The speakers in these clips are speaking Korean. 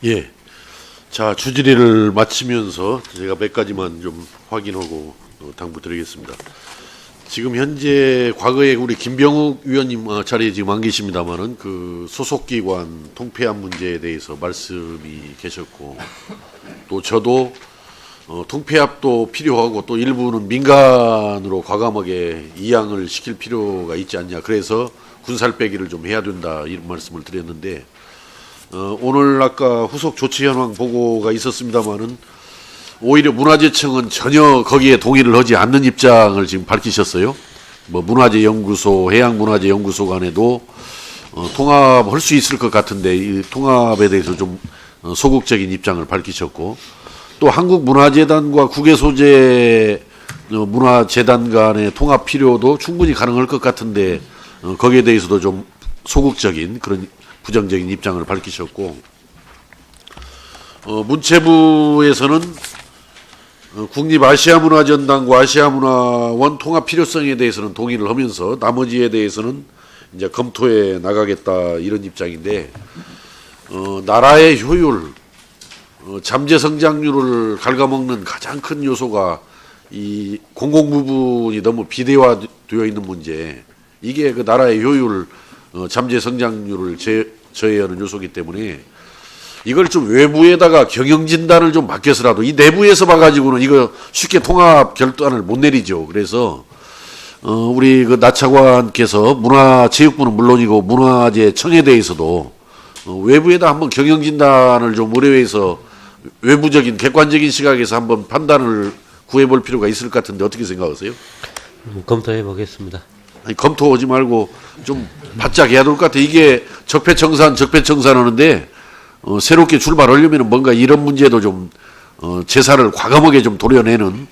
예. 자, 주질의를 마치면서 제가 몇 가지만 좀 확인하고 당부드리겠습니다. 지금 현재 과거에 우리 김병욱 위원님 자리에 지금 안 계십니다만은 그 소속기관 통폐합 문제에 대해서 말씀이 계셨고, 또 저도 통폐합도 필요하고 또 일부는 민간으로 과감하게 이양을 시킬 필요가 있지 않냐, 그래서 군살 빼기를 좀 해야 된다, 이런 말씀을 드렸는데, 오늘 아까 후속 조치 현황 보고가 있었습니다마는 오히려 문화재청은 전혀 거기에 동의를 하지 않는 입장을 지금 밝히셨어요. 뭐 문화재연구소, 해양문화재연구소 간에도 통합할 수 있을 것 같은데 이 통합에 대해서 좀 소극적인 입장을 밝히셨고, 또 한국문화재단과 국외소재 문화재단 간의 통합 필요도 충분히 가능할 것 같은데 거기에 대해서도 좀 소극적인 그런 부정적인 입장을 밝히셨고, 문체부에서는 국립아시아문화전당과 아시아문화원 통합 필요성에 대해서는 동의를 하면서 나머지에 대해서는 이제 검토해 나가겠다, 이런 입장인데, 나라의 효율, 잠재 성장률을 갉아먹는 가장 큰 요소가 이 공공 부분이 너무 비대화되어 있는 문제, 이게 그 나라의 효율, 잠재 성장률을 저해하는 요소이기 때문에 이걸 좀 외부에다가 경영 진단을 좀 맡겨서라도, 이 내부에서 봐가지고는 이거 쉽게 통합 결단을 못 내리죠. 그래서 우리 그 나 차관께서 문화체육부는 물론이고 문화재청에 대해서도 외부에다 한번 경영 진단을 좀 의뢰해서 외부적인 객관적인 시각에서 한번 판단을 구해볼 필요가 있을 것 같은데 어떻게 생각하세요? 검토해 보겠습니다. 아니, 검토하지 말고 좀 바짝 해야 될 것 같아. 이게 적폐청산 하는데 새롭게 출발하려면 뭔가 이런 문제도 좀 제사를 과감하게 좀 도려내는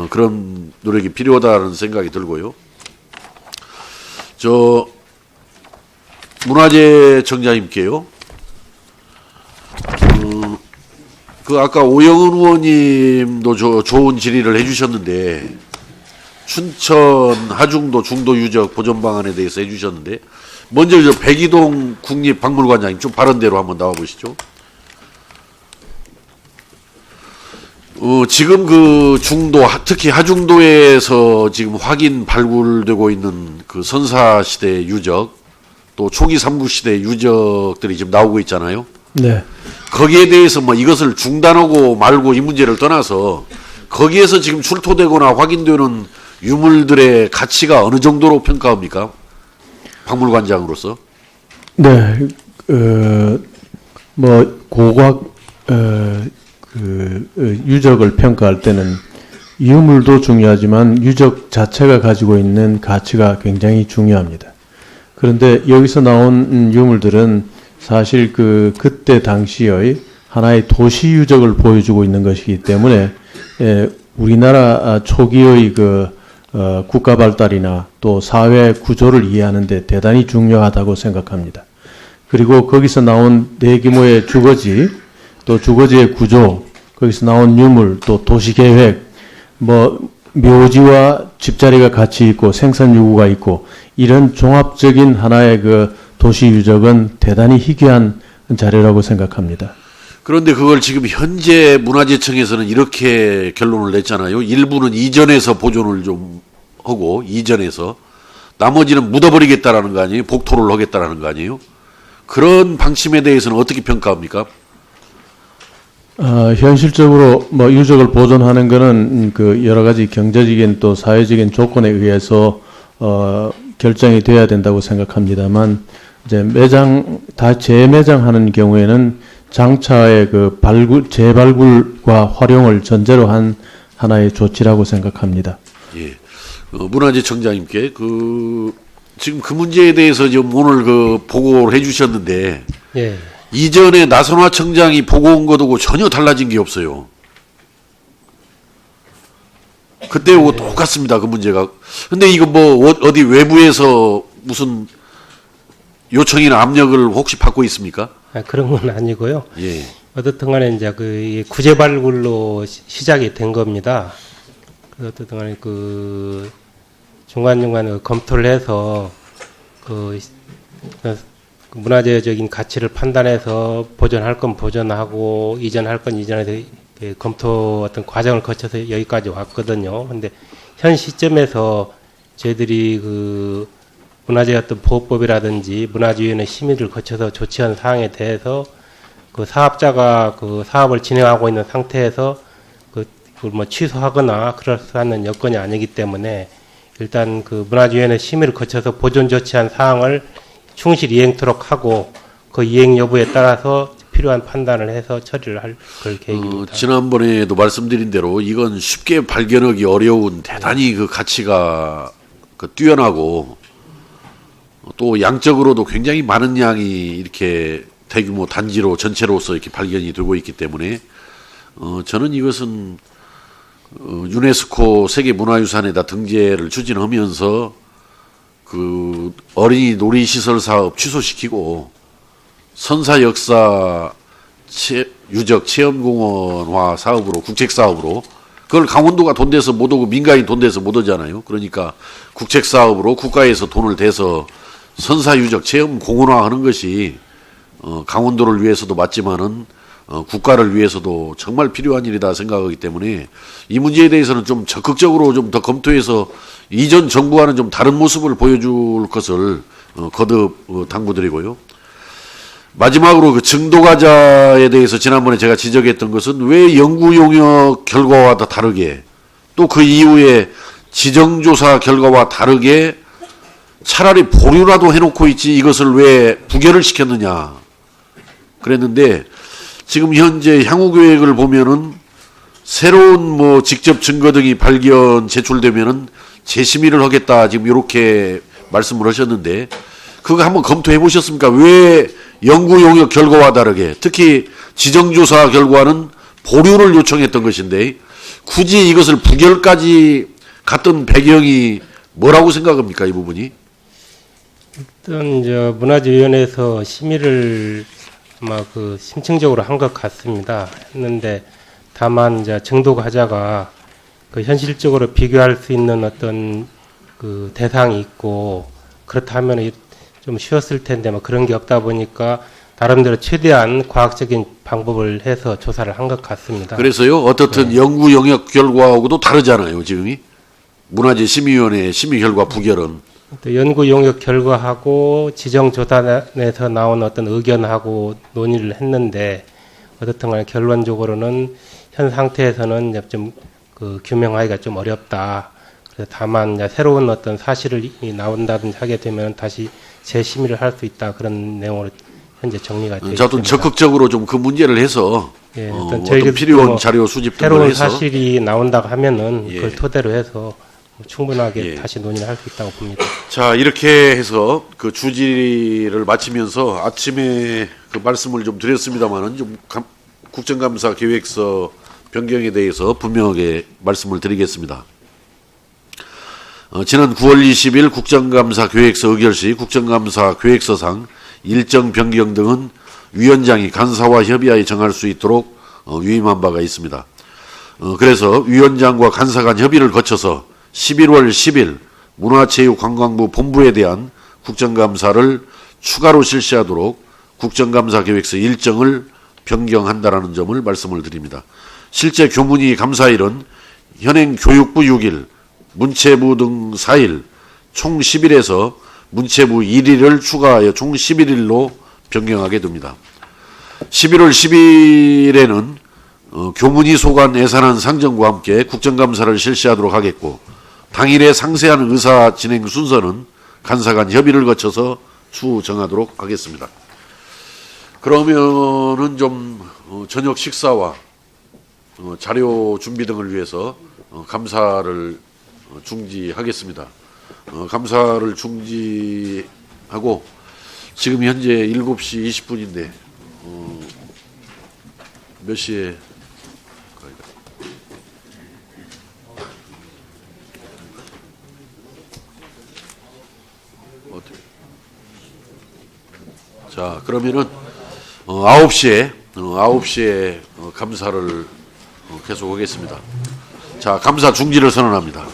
그런 노력이 필요하다는 생각이 들고요. 저 문화재청장님께요. 그 아까 오영은 의원님도 좋은 질의를 해주셨는데, 춘천 하중도 중도 유적 보존 방안에 대해서 해주셨는데, 먼저 저 백이동 국립박물관장님 좀 발언대로 한번 나와 보시죠. 지금 그 중도, 특히 하중도에서 지금 확인 발굴되고 있는 그 선사시대 유적, 또 초기 삼국시대 유적들이 지금 나오고 있잖아요. 네. 거기에 대해서 뭐 이것을 중단하고 말고 이 문제를 떠나서 거기에서 지금 출토되거나 확인되는 유물들의 가치가 어느 정도로 평가합니까? 박물관장으로서. 네. 뭐 고고학 유적을 평가할 때는 유물도 중요하지만 유적 자체가 가지고 있는 가치가 굉장히 중요합니다. 그런데 여기서 나온 유물들은 사실 그때 당시의 하나의 도시 유적을 보여주고 있는 것이기 때문에 우리나라 초기의 국가 발달이나 또 사회 구조를 이해하는 데 대단히 중요하다고 생각합니다. 그리고 거기서 나온 대규모의 주거지, 또 주거지의 구조, 거기서 나온 유물, 또 도시계획, 뭐 묘지와 집자리가 같이 있고 생산 요구가 있고, 이런 종합적인 하나의 도시 유적은 대단히 희귀한 자료라고 생각합니다. 그런데 그걸 지금 현재 문화재청에서는 이렇게 결론을 냈잖아요. 일부는 이전에서 보존을 좀 하고, 이전에서 나머지는 묻어버리겠다라는 거 아니에요? 복토를 하겠다라는 거 아니에요? 그런 방침에 대해서는 어떻게 평가합니까? 현실적으로 뭐 유적을 보존하는 것은 여러 가지 경제적인 또 사회적인 조건에 의해서 결정이 돼야 된다고 생각합니다만, 이제 재매장하는 경우에는 장차의 재발굴과 활용을 전제로 한 하나의 조치라고 생각합니다. 예. 문화재청장님께 지금 그 문제에 대해서 지금 오늘 보고를 해주셨는데, 예. 이전에 나선화 청장이 보고 온 것하고 전혀 달라진 게 없어요. 그때하고 똑같습니다, 그 문제가. 근데 이거 뭐 어디 외부에서 무슨 요청이나 압력을 혹시 받고 있습니까? 그런 건 아니고요. 예. 어떻든 간에 이제 구제 발굴로 시작이 된 겁니다. 어떻든 간에 중간중간 검토를 해서 그 문화재적인 가치를 판단해서 보존할 건 보존하고 이전할 건 이전해서 검토 어떤 과정을 거쳐서 여기까지 왔거든요. 근데 현 시점에서 저희들이 그 문화재 어떤 보호법이라든지 문화재위원회 심의를 거쳐서 조치한 사항에 대해서 그 사업자가 그 사업을 진행하고 있는 상태에서 그걸 뭐 취소하거나 그럴수있는 여건이 아니기 때문에 일단 그 문화재위원회 심의를 거쳐서 보존 조치한 사항을 충실 이행토록 하고 그 이행 여부에 따라서 필요한 판단을 해서 처리를 할 그럴 계획입니다. 지난번에도 말씀드린 대로 이건 쉽게 발견하기 어려운 대단히 그 가치가 그 뛰어나고 또 양적으로도 굉장히 많은 양이 이렇게 대규모 단지로 전체로서 이렇게 발견이 되고 있기 때문에 저는 이것은 유네스코 세계문화유산에다 등재를 추진하면서 그 어린이 놀이시설 사업 취소시키고 선사 역사 유적 체험공원화 사업으로 국책 사업으로 그걸 강원도가 돈 대서 못 오고 민간이 돈 대서 못 오잖아요. 그러니까 국책 사업으로 국가에서 돈을 대서 선사 유적 체험 공원화하는 것이 강원도를 위해서도 맞지만은 국가를 위해서도 정말 필요한 일이다 생각하기 때문에 이 문제에 대해서는 좀 적극적으로 좀 더 검토해서 이전 정부와는 좀 다른 모습을 보여줄 것을 거듭 당부드리고요. 마지막으로 그 증도가자에 대해서 지난번에 제가 지적했던 것은 왜 연구 용역 결과와 다 다르게 또 그 이후에 지정조사 결과와 다르게 차라리 보류라도 해놓고 있지 이것을 왜 부결을 시켰느냐 그랬는데 지금 현재 향후 계획을 보면은 새로운 뭐 직접 증거 등이 발견 제출되면은 재심의를 하겠다 지금 이렇게 말씀을 하셨는데 그거 한번 검토해 보셨습니까? 왜 연구 용역 결과와 다르게 특히 지정조사 결과는 보류를 요청했던 것인데 굳이 이것을 부결까지 갔던 배경이 뭐라고 생각합니까? 이 부분이? 일단 저 문화재위원회에서 심의를 아마 그 심층적으로 한 것 같습니다. 했는데 다만 이제 증도가자가 그 현실적으로 비교할 수 있는 어떤 그 대상이 있고 그렇다면 좀 쉬웠을 텐데 뭐 그런 게 없다 보니까 나름대로 최대한 과학적인 방법을 해서 조사를 한 것 같습니다. 그래서요 어떻든 네. 연구 영역 결과하고도 다르잖아요 지금이 문화재 심의위원회 심의 결과 부결은 또 연구 용역 결과하고 지정조사에서 나온 어떤 의견하고 논의를 했는데 어떻든 간에 결론적으로는 현 상태에서는 좀 그 규명하기가 좀 어렵다. 그래서 다만 이제 새로운 어떤 사실이 나온다든지 하게 되면 다시 재심의를 할 수 있다 그런 내용으로 현재 정리가 되어 있습니다. 저도 적극적으로 좀 그 문제를 해서 예, 어떤 저희들도 필요한 뭐 자료 수집 등을 새로운 해서 사실이 나온다고 하면은 예. 그걸 토대로 해서 충분하게 예. 다시 논의를 할 수 있다고 봅니다. 자 이렇게 해서 그 주지를 마치면서 아침에 그 말씀을 좀 드렸습니다만은 좀 국정감사 계획서 변경에 대해서 분명하게 말씀을 드리겠습니다. 지난 9월 20일 국정감사 계획서 의결 시 국정감사 계획서상 일정 변경 등은 위원장이 간사와 협의하에 정할 수 있도록 위임한 바가 있습니다. 그래서 위원장과 간사 간 협의를 거쳐서 11월 10일 문화체육관광부 본부에 대한 국정감사를 추가로 실시하도록 국정감사 계획서 일정을 변경한다라는 점을 말씀을 드립니다. 실제 교문위 감사일은 현행 교육부 6일, 문체부 등 4일, 총 10일에서 문체부 1일을 추가하여 총 11일로 변경하게 됩니다. 11월 10일에는 교문위 소관 예산안 상정과 함께 국정감사를 실시하도록 하겠고 당일에 상세한 의사 진행 순서는 간사 간 협의를 거쳐서 추후 정하도록 하겠습니다. 그러면은 좀 저녁 식사와 자료 준비 등을 위해서 감사를 중지하겠습니다. 감사를 중지하고 지금 현재 7시 20분인데 몇 시에 자 그러면은 9시에 감사를 계속하겠습니다. 자 감사 중지를 선언합니다.